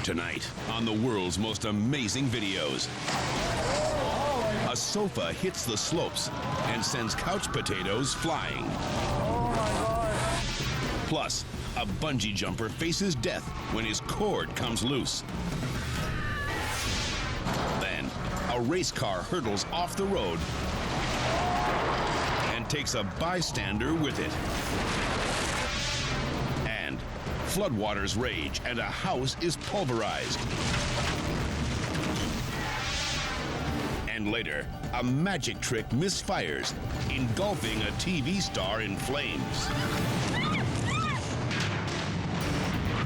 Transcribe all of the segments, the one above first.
Tonight, on the world's most amazing videos, a sofa hits the slopes and sends couch potatoes flying. Oh my God. Plus, a bungee jumper faces death when his cord comes loose. Then, a race car hurtles off the road and takes a bystander with it. And floodwaters rage and a house is pulverized. And later, a magic trick misfires, engulfing a TV star in flames.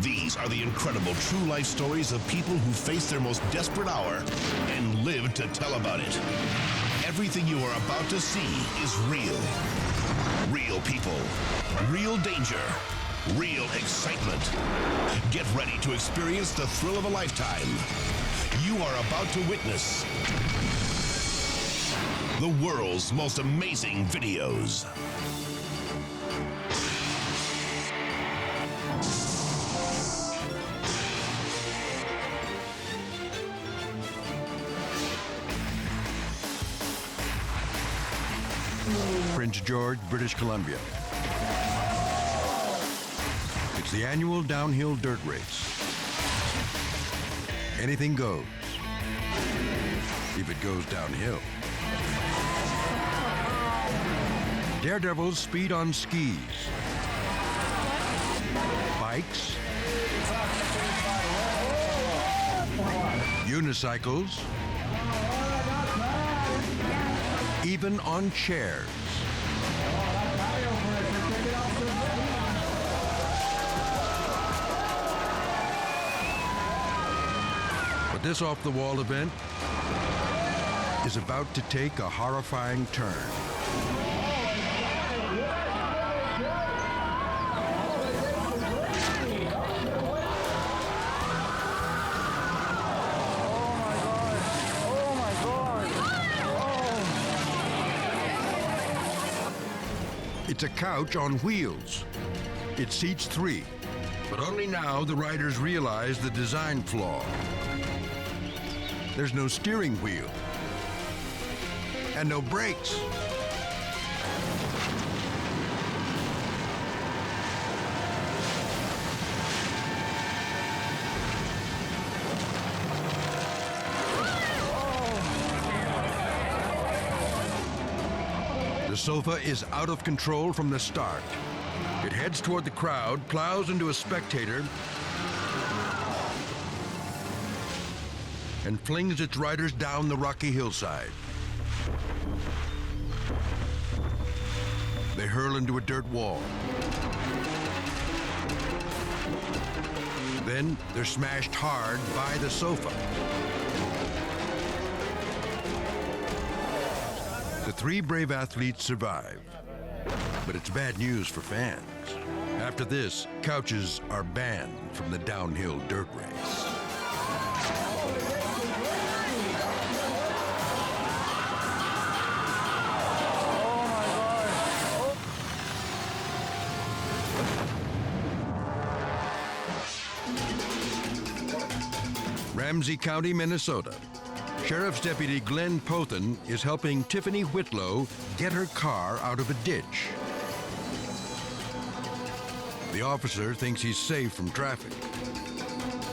These are the incredible true life stories of people who face their most desperate hour and live to tell about it. Everything you are about to see is real. Real people, real danger, real excitement. Get ready to experience the thrill of a lifetime. You are about to witness the world's most amazing videos. Prince George, British Columbia. It's the annual downhill dirt race. Anything goes, if it goes downhill. Daredevils speed on skis, bikes, unicycles, even on chairs. But this off-the-wall event is about to take a horrifying turn. It's a couch on wheels. It seats 3, but only now the riders realize the design flaw. There's no steering wheel and no brakes. The sofa is out of control from the start. It heads toward the crowd, plows into a spectator, and flings its riders down the rocky hillside. They hurl into a dirt wall. Then they're smashed hard by the sofa. The 3 brave athletes survive, but it's bad news for fans. After this, couches are banned from the downhill dirt race. Ramsey County, Minnesota. Sheriff's Deputy Glenn Pothen is helping Tiffany Whitlow get her car out of a ditch. The officer thinks he's safe from traffic.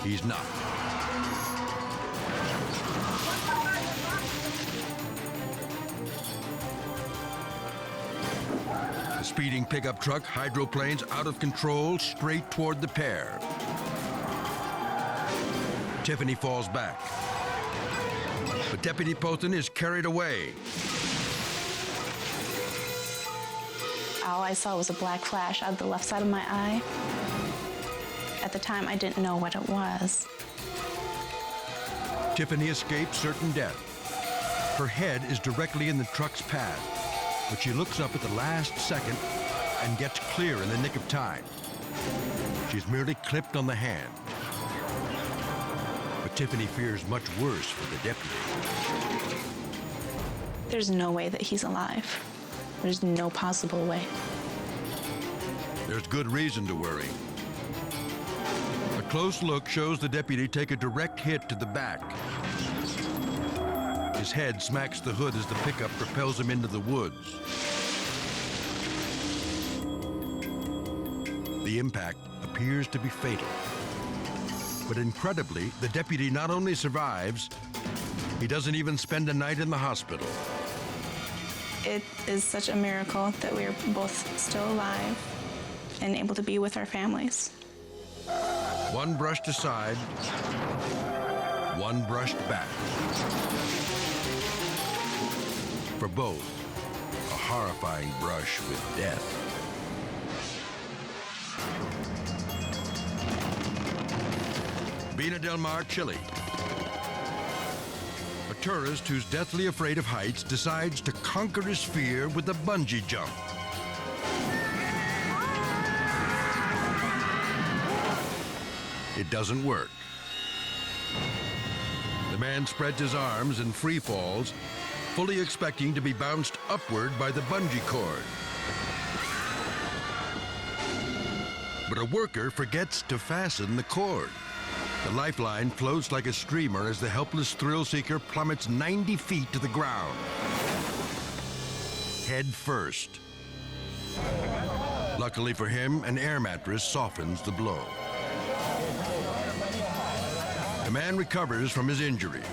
He's not. The speeding pickup truck hydroplanes out of control straight toward the pair. Tiffany falls back. But Deputy Pothen is carried away. All I saw was a black flash out of the left side of my eye. At the time, I didn't know what it was. Tiffany escapes certain death. Her head is directly in the truck's path, but she looks up at the last second and gets clear in the nick of time. She's merely clipped on the hand. But Tiffany fears much worse for the deputy. There's no way that he's alive. There's no possible way. There's good reason to worry. A close look shows the deputy take a direct hit to the back. His head smacks the hood as the pickup propels him into the woods. The impact appears to be fatal. But incredibly, the deputy not only survives, he doesn't even spend a night in the hospital. It is such a miracle that we are both still alive and able to be with our families. One brushed aside, one brushed back. For both, a horrifying brush with death. Vina Del Mar, Chile. A tourist who's deathly afraid of heights decides to conquer his fear with a bungee jump. It doesn't work. The man spreads his arms and free falls, fully expecting to be bounced upward by the bungee cord. But a worker forgets to fasten the cord. The lifeline floats like a streamer as the helpless thrill seeker plummets 90 feet to the ground. Head first. Luckily for him, an air mattress softens the blow. The man recovers from his injuries,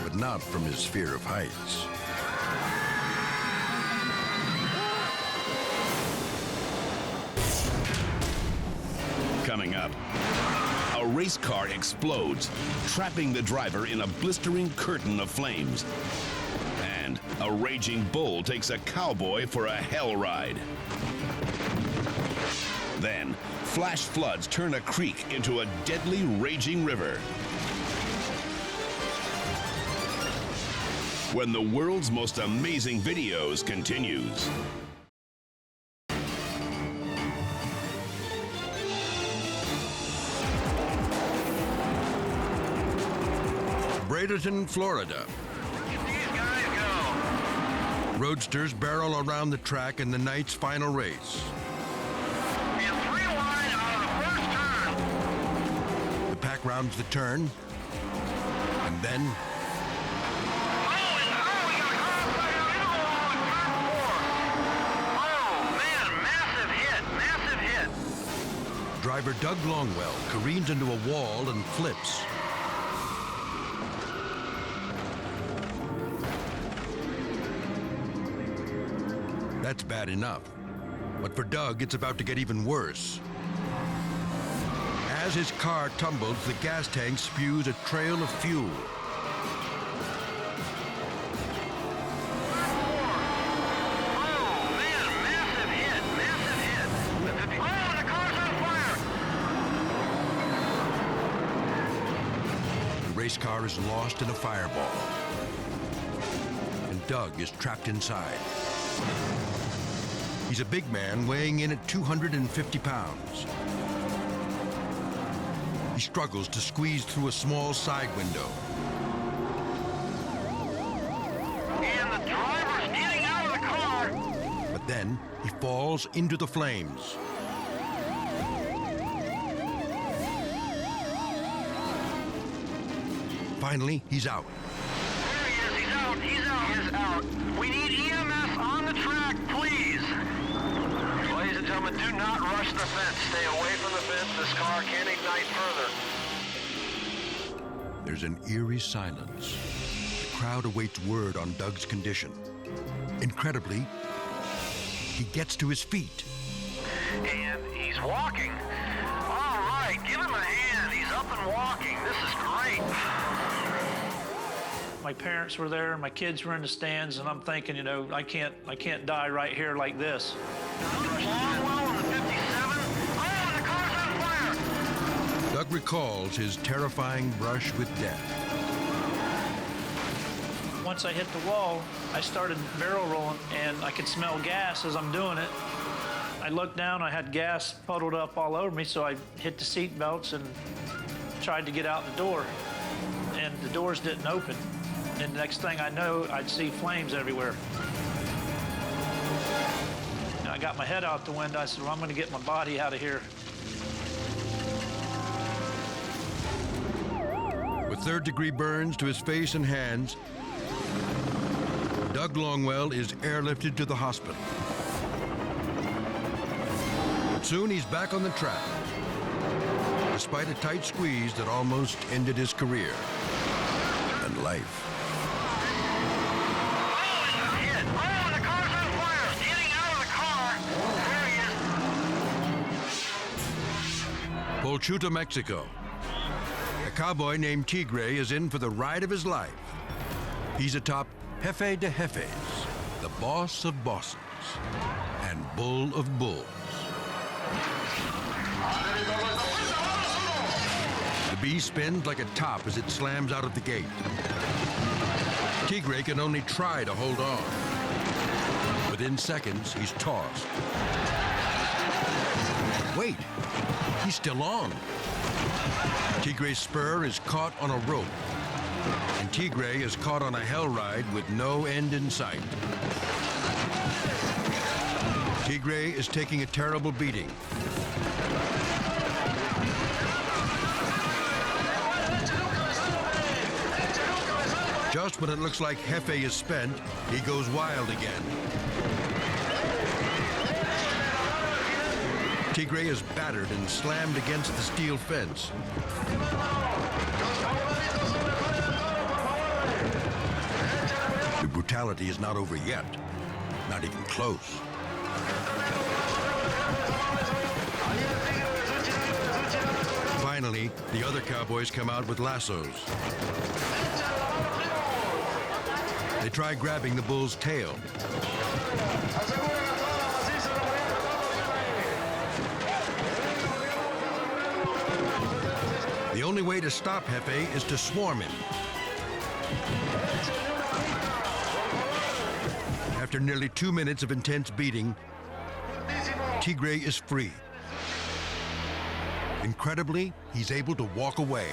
but not from his fear of heights. Coming up, a race car explodes, trapping the driver in a blistering curtain of flames. And a raging bull takes a cowboy for a hell ride. Then, flash floods turn a creek into a deadly raging river. When the world's most amazing videos continues. Bradenton, Florida. These guys go. Roadsters barrel around the track in the night's final race. And 3 wide out of the first turn. The pack rounds the turn, and then We got a car right out into the wall in turn 4. Oh, man, massive hit. driver Doug Longwell careens into a wall and flips. That's bad enough. But for Doug, it's about to get even worse. As his car tumbles, the gas tank spews a trail of fuel. Oh, man, massive hit. Oh, and the car's on fire. The race car is lost in a fireball. And Doug is trapped inside. He's a big man weighing in at 250 pounds. He struggles to squeeze through a small side window. And the driver's getting out of the car. But then he falls into the flames. Finally, he's out. There he is. He's out. We need EMS on the track, please. Ladies and gentlemen, do not rush the fence. Stay away from the fence. This car can ignite further. There's an eerie silence. The crowd awaits word on Doug's condition. Incredibly, he gets to his feet. And he's walking. All right, give him a hand. He's up and walking. This is great. My parents were there, my kids were in the stands, and I'm thinking, you know, I can't die right here like this. Longwell in the 57. Oh, and the car's on fire. Doug recalls his terrifying brush with death. Once I hit the wall, I started barrel rolling, and I could smell gas as I'm doing it. I looked down, I had gas puddled up all over me, so I hit the seat belts and tried to get out the door, and the doors didn't open. And the next thing I know, I'd see flames everywhere. And I got my head out the window. I said, well, I'm going to get my body out of here. third-degree burns to his face and hands, Doug Longwell is airlifted to the hospital. But soon he's back on the track, despite a tight squeeze that almost ended his career and life. Polchuta, Mexico. A cowboy named Tigre is in for the ride of his life. He's atop Jefe de Jefes, the boss of bosses, and bull of bulls. The beast spins like a top as it slams out of the gate. Tigre can only try to hold on. Within seconds, he's tossed. Wait, he's still on. Tigre's spur is caught on a rope, and Tigre is caught on a hell ride with no end in sight. Tigre is taking a terrible beating. Just when it looks like Jefe is spent, he goes wild again. Tigre is battered and slammed against the steel fence. The brutality is not over yet, not even close. Finally, the other cowboys come out with lassos. They try grabbing the bull's tail. The only way to stop Jefe is to swarm him. After nearly 2 minutes of intense beating, Tigre is free. Incredibly, he's able to walk away.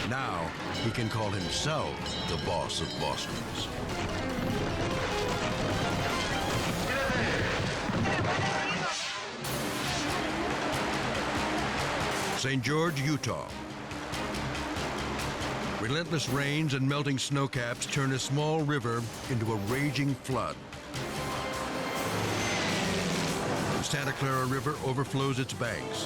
Now, he can call himself the boss of Boston's. St. George, Utah. Relentless rains and melting snowcaps turn a small river into a raging flood. The Santa Clara River overflows its banks.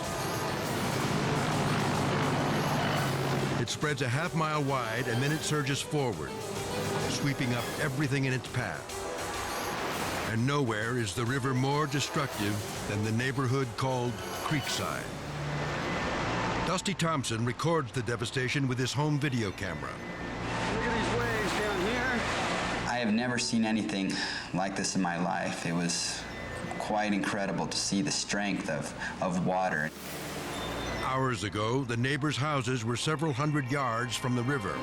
It spreads a half-mile wide and then it surges forward, sweeping up everything in its path. And nowhere is the river more destructive than the neighborhood called Creekside. Dusty Thompson records the devastation with his home video camera. Look at these waves down here. I have never seen anything like this in my life. It was quite incredible to see the strength of water. Hours ago, the neighbors' houses were several hundred yards from the river.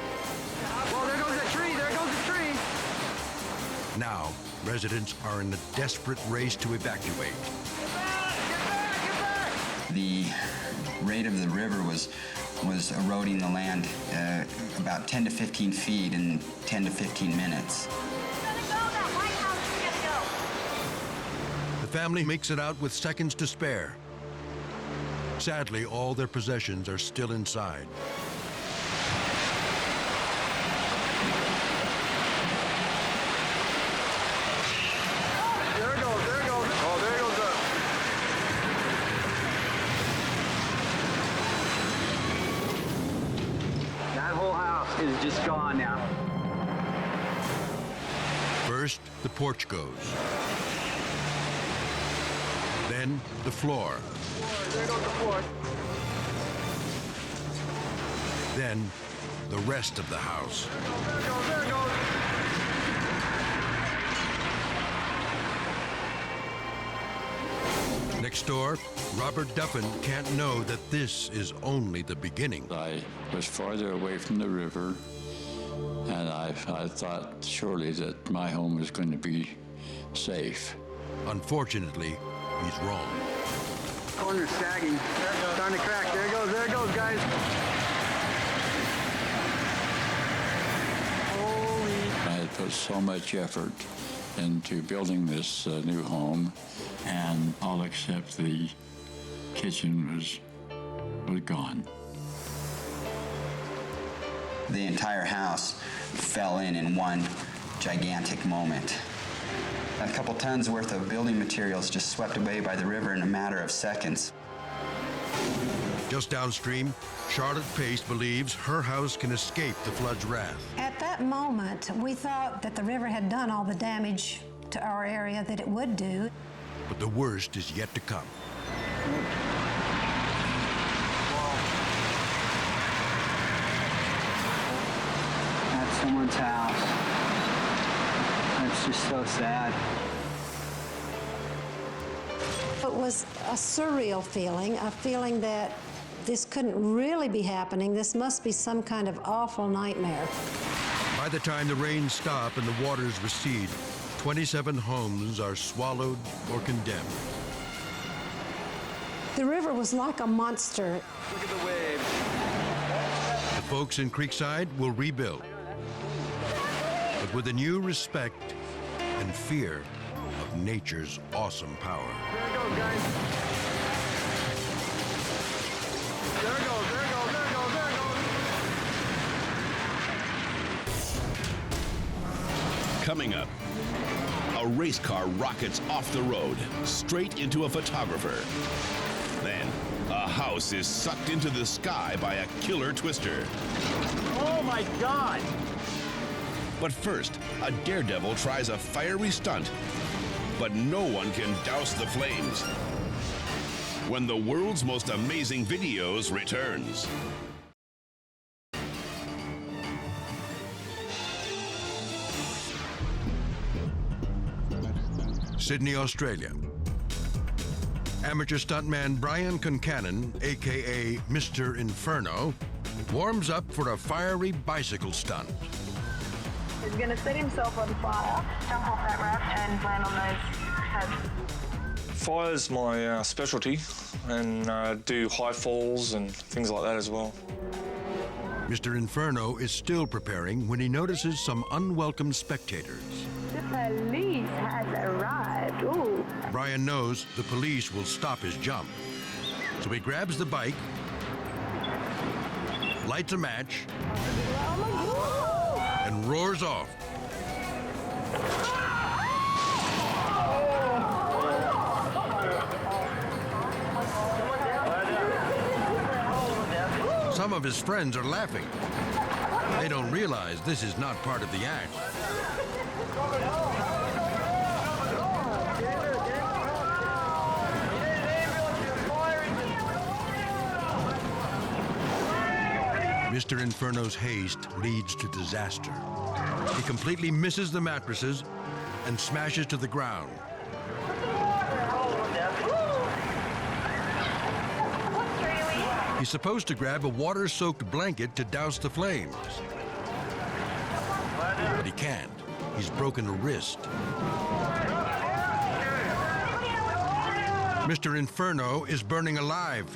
Well, there goes the tree, there goes the tree. Now, residents are in a desperate race to evacuate. Get back, get back, get back! The rate of the river was eroding the land about 10 to 15 feet in 10 to 15 minutes. The family makes it out with seconds to spare. Sadly, all their possessions are still inside. There it goes, there it goes. Oh, there it goes up. That whole house is just gone now. First, the porch goes. Then, the floor. There goes the floor. Then, the rest of the house. There it goes, there it goes. Next door, Robert Duffin can't know that this is only the beginning. I was farther away from the river, and I thought surely that my home was going to be safe. Unfortunately, he's wrong. Corner's sagging. Starting to crack. There it goes, guys. Holy. I had put so much effort into building this new home, and all except the kitchen was was gone. The entire house fell in one gigantic moment. A couple tons worth of building materials just swept away by the river in a matter of seconds. Just downstream, Charlotte Pace believes her house can escape the flood's wrath. At that moment, we thought that the river had done all the damage to our area that it would do. But the worst is yet to come. That's someone's house. That's just so sad. It was a surreal feeling, a feeling that this couldn't really be happening. This must be some kind of awful nightmare. By the time the rains stop and the waters recede, 27 homes are swallowed or condemned. The river was like a monster. Look at the waves. The folks in Creekside will rebuild, but with a new respect and fear of nature's awesome power. There it goes, guys. There it goes, there it goes, there it goes, there it goes. Coming up, a race car rockets off the road, straight into a photographer. Then, a house is sucked into the sky by a killer twister. Oh my God! But first, a daredevil tries a fiery stunt, but no one can douse the flames. When the world's most amazing videos returns. Sydney, Australia. Amateur stuntman Brian Concannon, aka Mr. Inferno, warms up for a fiery bicycle stunt. He's going to set himself on fire, jump off that raft and land on those pads. Fire's my specialty, and do high falls and things like that as well. Mr. Inferno is still preparing when he notices some unwelcome spectators. The police has arrived. Ooh. Brian knows the police will stop his jump, so he grabs the bike, lights a match, and roars off. Some of his friends are laughing. They don't realize this is not part of the act. Mr. Inferno's haste leads to disaster. He completely misses the mattresses and smashes to the ground. He's supposed to grab a water-soaked blanket to douse the flames. But he can't. He's broken a wrist. Mr. Inferno is burning alive.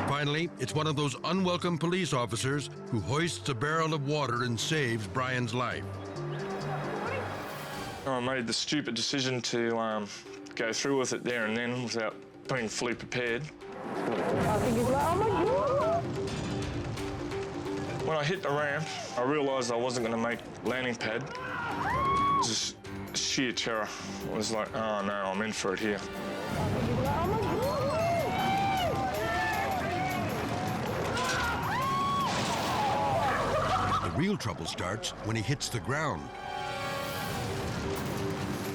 Finally, it's one of those unwelcome police officers who hoists a barrel of water and saves Brian's life. I made the stupid decision to go through with it there and then without being fully prepared. When I hit the ramp, I realised I wasn't going to make landing pad. Just sheer terror. I was like, oh no, I'm in for it here. The real trouble starts when he hits the ground.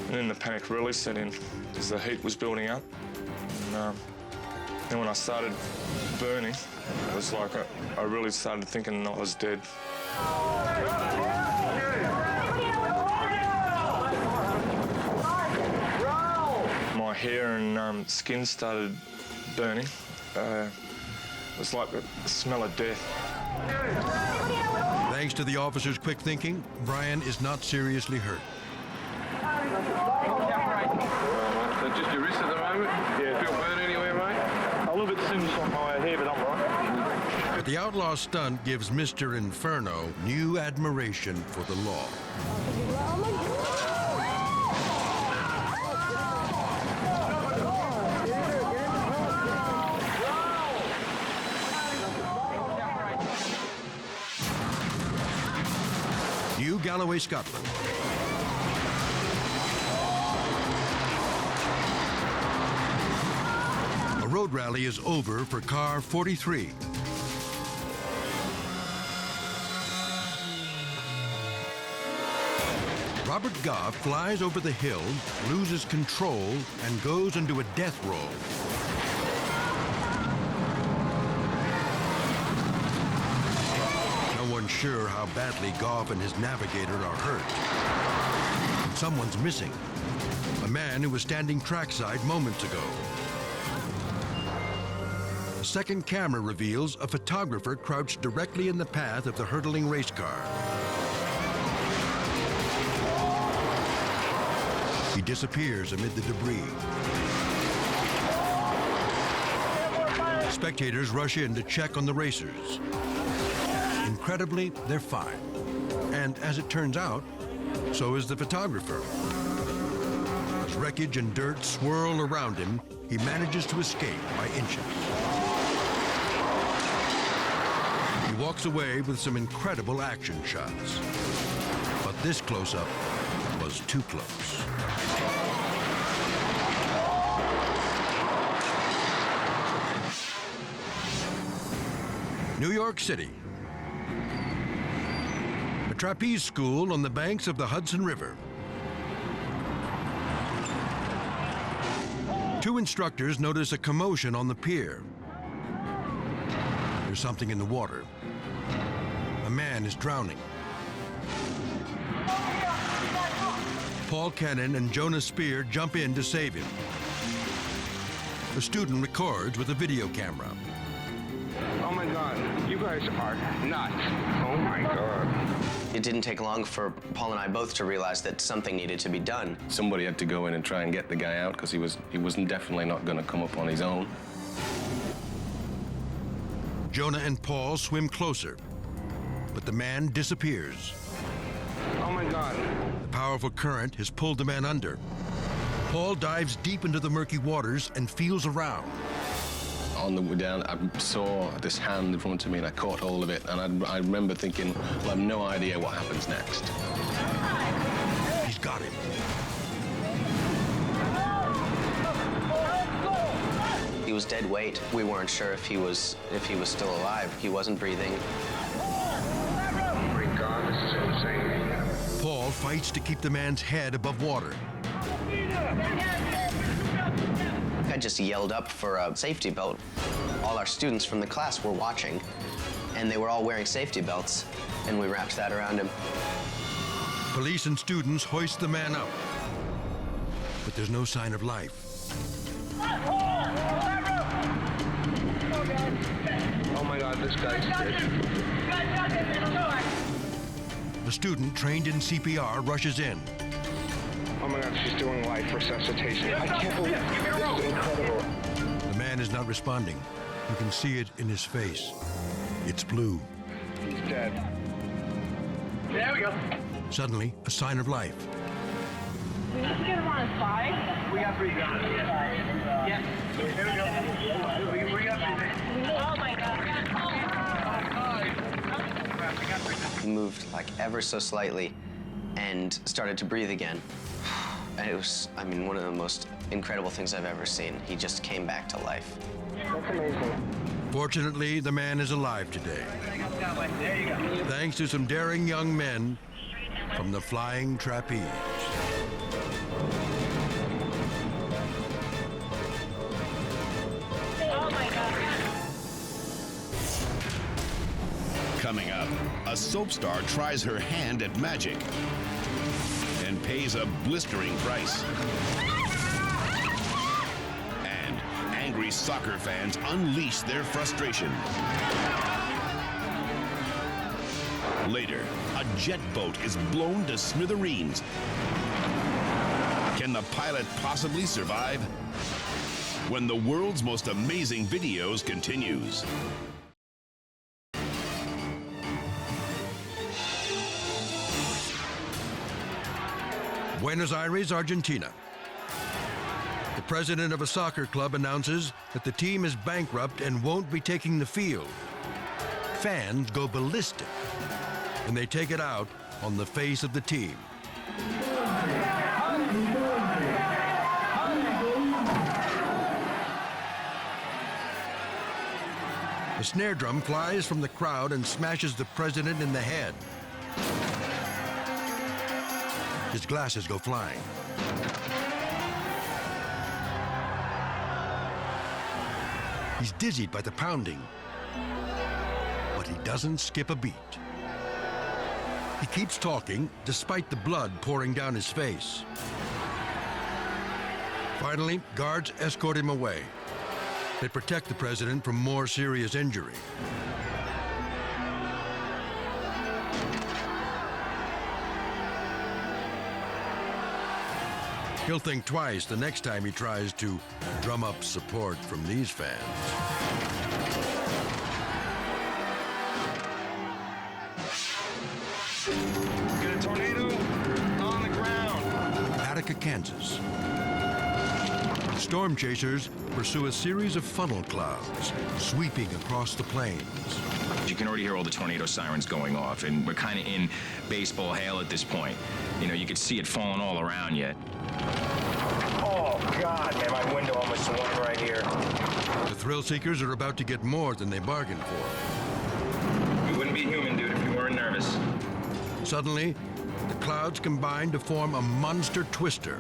And then the panic really set in as the heat was building up. And then when I started burning, it was like I really started thinking I was dead. My hair and skin started burning. It was like the smell of death. Thanks to the officer's quick thinking, Brian is not seriously hurt. So just your wrist at the moment? Yeah. Feel burn anywhere, mate? The outlaw stunt gives Mr. Inferno new admiration for the law. New Galloway, Scotland. A road rally is over for car 43. Robert Goff flies over the hill, loses control, and goes into a death roll. No one's sure how badly Goff and his navigator are hurt. And someone's missing. A man who was standing trackside moments ago. A second camera reveals a photographer crouched directly in the path of the hurtling race car. He disappears amid the debris. Spectators rush in to check on the racers. Incredibly, they're fine. And as it turns out, so is the photographer. As wreckage and dirt swirl around him, he manages to escape by inches. He walks away with some incredible action shots. But this close-up was too close. New York City. A trapeze school on the banks of the Hudson River. Two instructors notice a commotion on the pier. There's something in the water. A man is drowning. Paul Cannon and Jonah Spear jump in to save him. The student records with a video camera. Oh my God, you guys are nuts. Oh my God. It didn't take long for Paul and I both to realize that something needed to be done. Somebody had to go in and try and get the guy out because he was definitely not going to come up on his own. Jonah and Paul swim closer, but the man disappears. Oh my God. The powerful current has pulled the man under. Paul dives deep into the murky waters and feels around. On the way down, I saw this hand in front of me and I caught hold of it, and I remember thinking, well, I have no idea what happens next. He's got him. He was dead weight. We weren't sure if he was still alive. He wasn't breathing. Oh my God, this is insane. Paul fights to keep the man's head above water. I just yelled up for a safety belt. All our students from the class were watching, and they were all wearing safety belts, and we wrapped that around him. Police and students hoist the man up, but there's no sign of life. Oh my God, this guy's dead. The student trained in CPR rushes in. Oh my God, she's doing life resuscitation. I can't believe this is incredible. The man is not responding. You can see it in his face. It's blue. He's dead. There we go. Suddenly, a sign of life. We need to get him on his side. We got 3 guns. Yeah. There we go. We can bring up oh my God. He moved like ever so slightly and started to breathe again. And it was, I mean, one of the most incredible things I've ever seen. He just came back to life. That's amazing. Fortunately, the man is alive today. There you go. Thanks to some daring young men from the Flying Trapeze. Oh my God. Coming up, a soap star tries her hand at magic and pays a blistering price. And angry soccer fans unleash their frustration. Later, a jet boat is blown to smithereens. Can the pilot possibly survive? When the world's most amazing videos continues. Buenos Aires, Argentina. The president of a soccer club announces that the team is bankrupt and won't be taking the field. Fans go ballistic, and they take it out on the face of the team. The snare drum flies from the crowd and smashes the president in the head. His glasses go flying. He's dizzied by the pounding, but he doesn't skip a beat. He keeps talking despite the blood pouring down his face. Finally, guards escort him away. They protect the president from more serious injury. He'll think twice the next time he tries to drum up support from these fans. Get a tornado on the ground. Attica, Kansas. Storm chasers pursue a series of funnel clouds sweeping across the plains. You can already hear all the tornado sirens going off, and we're kind of in baseball hail at this point. You know, you could see it falling all around you. Oh, God, man, my window almost swung right here. The thrill seekers are about to get more than they bargained for. You wouldn't be human, dude, if you weren't nervous. Suddenly, the clouds combine to form a monster twister.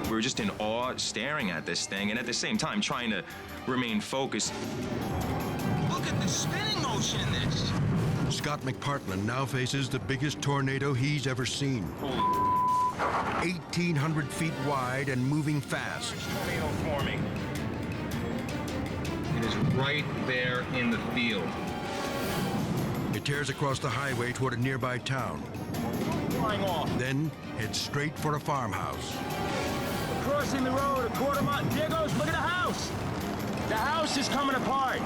We were just in awe, staring at this thing, and at the same time trying to remain focused. Look at the spinning motion in this. Scott McPartland now faces the biggest tornado he's ever seen. 1,800 feet wide and moving fast. Tornado forming. It is right there in the field. It tears across the highway toward a nearby town. Flying off. Then heads straight for a farmhouse. Crossing the road, a quarter mile. There goes, look at the house. The house is coming apart.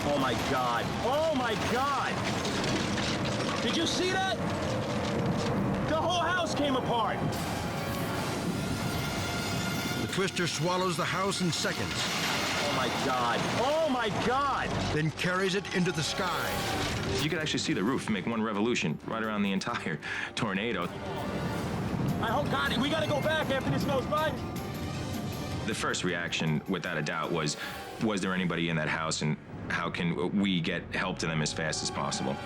Oh my God. Oh my God. Did you see that? The whole house came apart. The twister swallows the house in seconds. Oh my God. Oh my God. Then carries it into the sky. You could actually see the roof make one revolution right around the entire tornado. Oh God, we gotta go back after this goes by. The first reaction, without a doubt, was there anybody in that house, and how can we get help to them as fast as possible?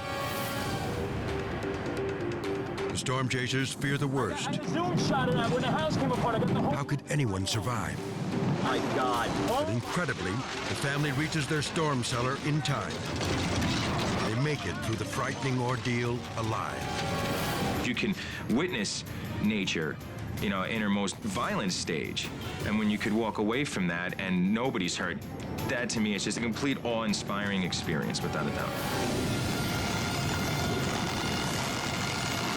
The storm chasers fear the worst. I had a zoom shot of that when the house came apart. I got the whole... How could anyone survive? My God. But incredibly, the family reaches their storm cellar in time. They make it through the frightening ordeal alive. You can witness nature, you know, in her most violent stage. And when you could walk away from that and nobody's hurt, that to me is just a complete awe-inspiring experience, without a doubt.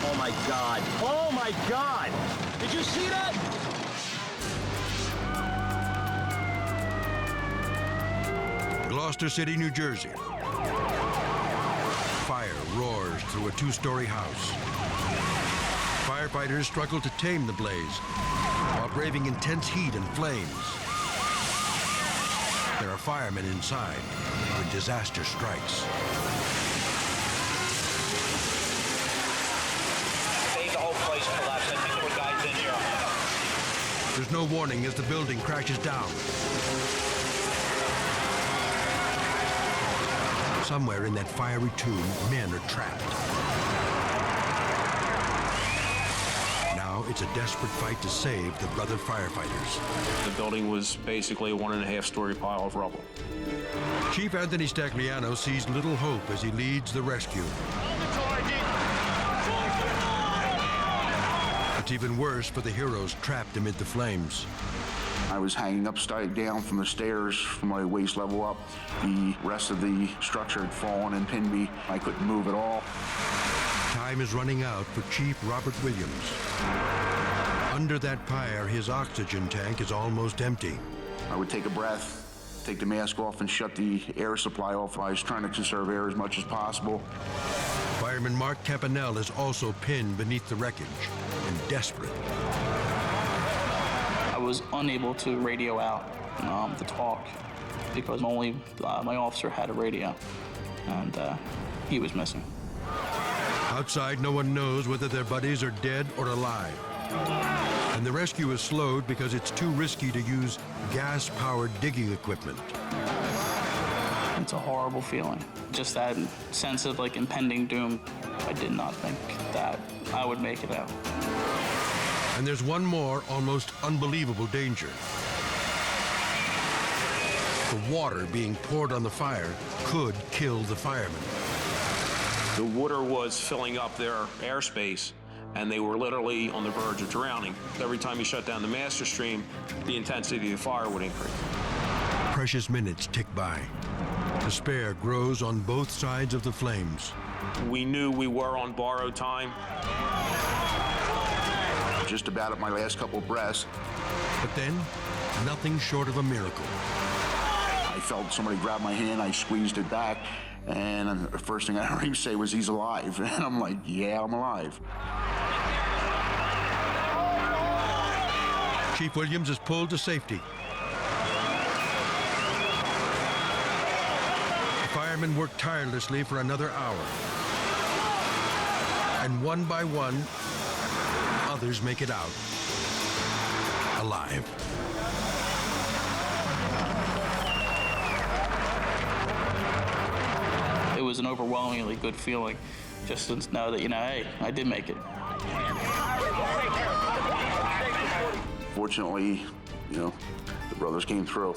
Oh my God. Oh my God. Did you see that? Gloucester City, New Jersey. Fire roars through a two-story house. Firefighters struggle to tame the blaze while braving intense heat and flames. There are firemen inside when disaster strikes. The whole place collapsed. I think there were guys in here. There's no warning as the building crashes down. Somewhere in that fiery tomb, men are trapped. Now it's a desperate fight to save the brother firefighters. The building was basically a 1.5-story pile of rubble. Chief Anthony Stagliano sees little hope as he leads the rescue. It's even worse for the heroes trapped amid the flames. I was hanging upside down from the stairs from my waist level up. The rest of the structure had fallen and pinned me. I couldn't move at all. Time is running out for Chief Robert Williams. Under that pyre, his oxygen tank is almost empty. I would take a breath, take the mask off, and shut the air supply off. I was trying to conserve air as much as possible. Fireman Mark Campanelle is also pinned beneath the wreckage and desperate. I was unable to radio out to talk because only my officer had a radio, and he was missing. Outside, no one knows whether their buddies are dead or alive. And the rescue is slowed because it's too risky to use gas-powered digging equipment. It's a horrible feeling. Just that sense of like impending doom. I did not think that I would make it out. And there's one more almost unbelievable danger. The water being poured on the fire could kill the firemen. The water was filling up their airspace, and they were literally on the verge of drowning. Every time you shut down the master stream, the intensity of the fire would increase. Precious minutes tick by. Despair grows on both sides of the flames. We knew we were on borrowed time. Just about at my last couple breaths. But then, nothing short of a miracle. I felt somebody grab my hand, I squeezed it back, and the first thing I heard him say was, "He's alive." And I'm like, "Yeah, I'm alive." Chief Williams is pulled to safety. The firemen work tirelessly for another hour. And one by one, others make it out alive. It was an overwhelmingly good feeling just to know that, hey, I did make it. Fortunately, the brothers came through.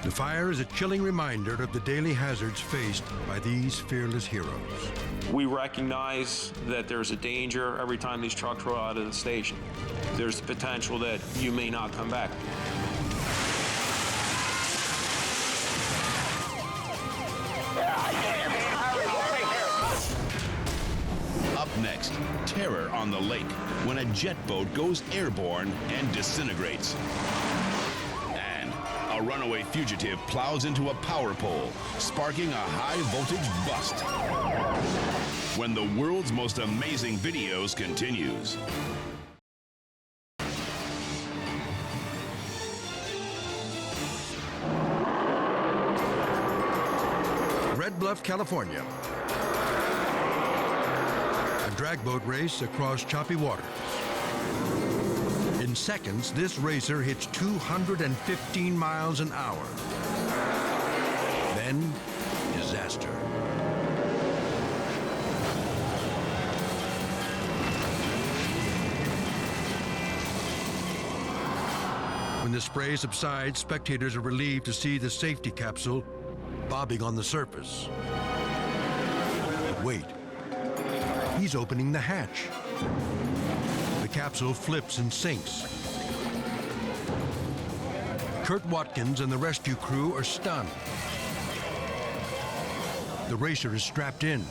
The fire is a chilling reminder of the daily hazards faced by these fearless heroes. We recognize that there's a danger every time these trucks roll out of the station. There's the potential that you may not come back. Up next, terror on the lake when a jet boat goes airborne and disintegrates. And a runaway fugitive plows into a power pole, sparking a high-voltage bust. When the world's most amazing videos continues. Red Bluff, California. A drag boat race across choppy waters. In seconds, this racer hits 215 miles an hour. Then, disaster. When the spray subsides, spectators are relieved to see the safety capsule bobbing on the surface. But wait, he's opening the hatch. The capsule flips and sinks. Kurt Watkins and the rescue crew are stunned. The racer is strapped in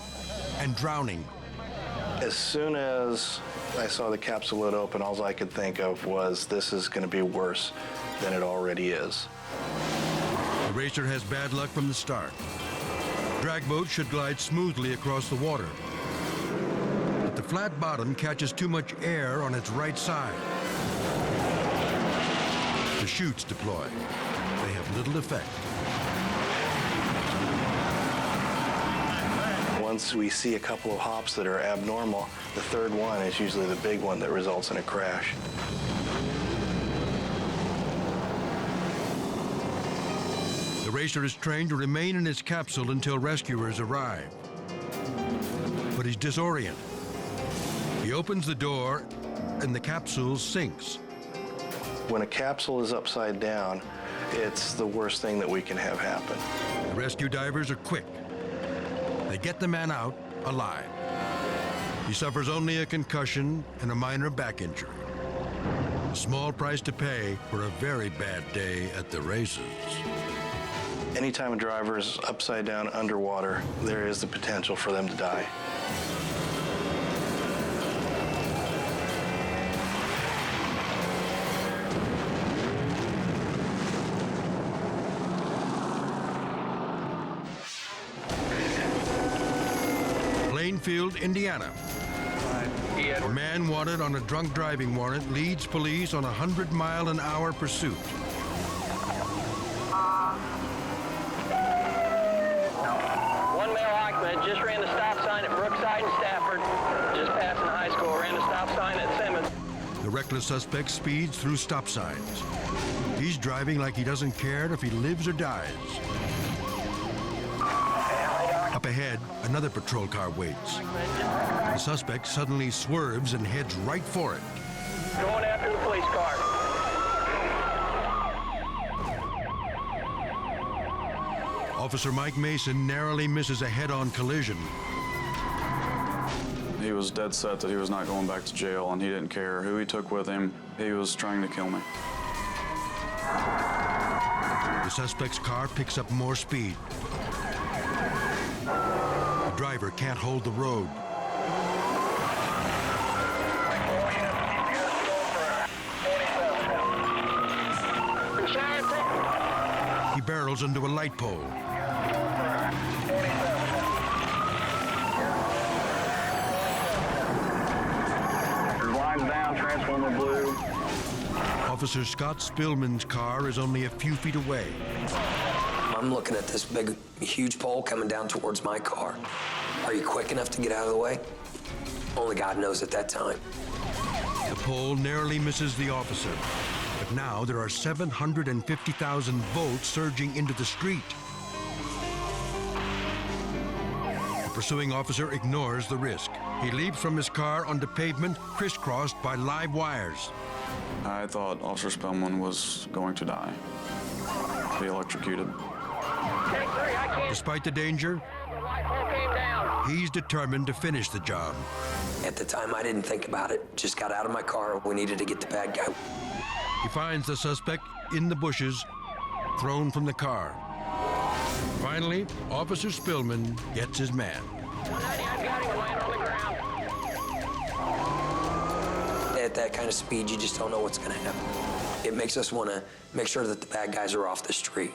and drowning. As soon as I saw the capsule lid open, all I could think of was, this is going to be worse than it already is. The racer has bad luck from the start. Drag boat should glide smoothly across the water. But the flat bottom catches too much air on its right side. The chutes deploy. They have little effect. Once we see a couple of hops that are abnormal, the third one is usually the big one that results in a crash. The racer is trained to remain in his capsule until rescuers arrive. But he's disoriented. He opens the door and the capsule sinks. When a capsule is upside down, it's the worst thing that we can have happen. The rescue divers are quick. They get the man out alive. He suffers only a concussion and a minor back injury. A small price to pay for a very bad day at the races. Anytime a driver is upside down underwater, there is the potential for them to die. Plane Springfield, Indiana. A man wanted on a drunk driving warrant leads police on a 100-mile-an-hour pursuit. One male occupant just ran the stop sign at Brookside and Stafford, just passing high school, ran the stop sign at Simmons. The reckless suspect speeds through stop signs. He's driving like he doesn't care if he lives or dies. Up ahead, another patrol car waits. The suspect suddenly swerves and heads right for it. Going after the police car. Officer Mike Mason narrowly misses a head-on collision. He was dead set that he was not going back to jail, and he didn't care who he took with him. He was trying to kill me. The suspect's car picks up more speed. The driver can't hold the road. He barrels into a light pole. Lines down, transformer blue. Officer Scott Spillman's car is only a few feet away. I'm looking at this big, huge pole coming down towards my car. Are you quick enough to get out of the way? Only God knows at that time. The pole narrowly misses the officer. But now there are 750,000 volts surging into the street. The pursuing officer ignores the risk. He leaps from his car onto pavement, crisscrossed by live wires. I thought Officer Spellman was going to die, be electrocuted. Despite the danger, he's determined to finish the job. At the time, I didn't think about it. Just got out of my car. We needed to get the bad guy. He finds the suspect in the bushes, thrown from the car. Finally, Officer Spillman gets his man. At that kind of speed, you just don't know what's going to happen. It makes us want to make sure that the bad guys are off the street.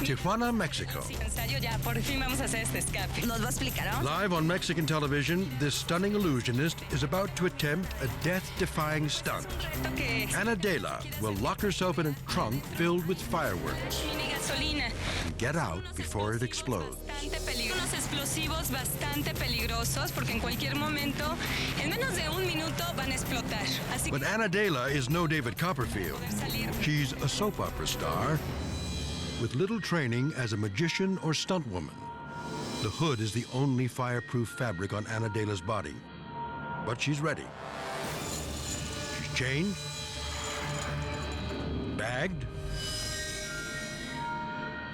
Tijuana, Mexico. Live on Mexican television, this stunning illusionist is about to attempt a death-defying stunt. Ana Dela will lock herself in a trunk filled with fireworks and get out before it explodes. Unos explosivos bastante peligrosos porque en cualquier momento, en menos de un minuto, van a explotar. But Ana Dela is no David Copperfield. She's a soap opera star with little training as a magician or stunt woman. The hood is the only fireproof fabric on Ana Dela's body. But she's ready. She's chained, bagged,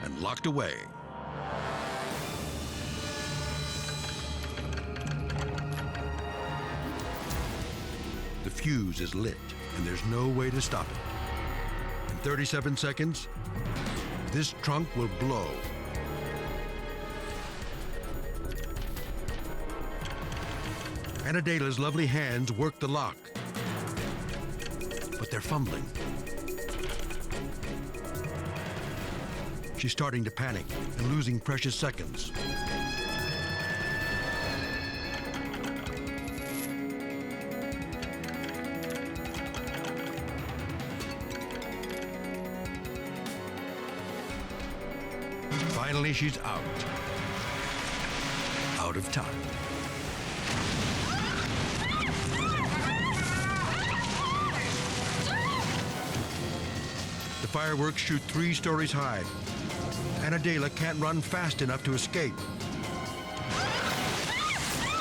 and locked away. The fuse is lit, and there's no way to stop it. In 37 seconds, this trunk will blow. Ana Dela's lovely hands work the lock, but they're fumbling. She's starting to panic and losing precious seconds. Finally, she's out of time. The fireworks shoot 3 stories high. Ana Dela can't run fast enough to escape.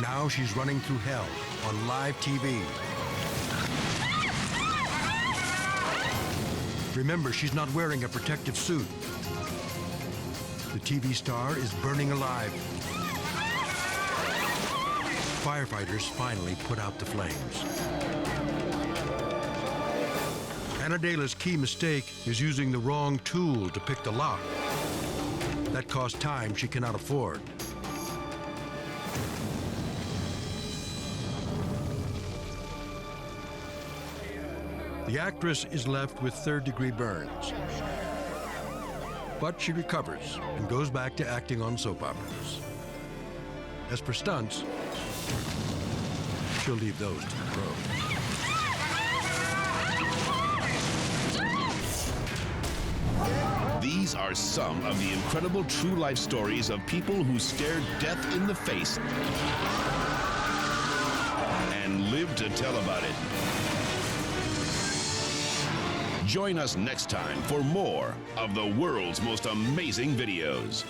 Now she's running through hell on live TV. Remember, she's not wearing a protective suit. The TV star is burning alive. Firefighters finally put out the flames. Ana Dela's key mistake is using the wrong tool to pick the lock. That costs time she cannot afford. The actress is left with third-degree burns. But she recovers and goes back to acting on soap operas. As for stunts, she'll leave those to the pros. These are some of the incredible true life stories of people who stared death in the face and lived to tell about it. Join us next time for more of the world's most amazing videos.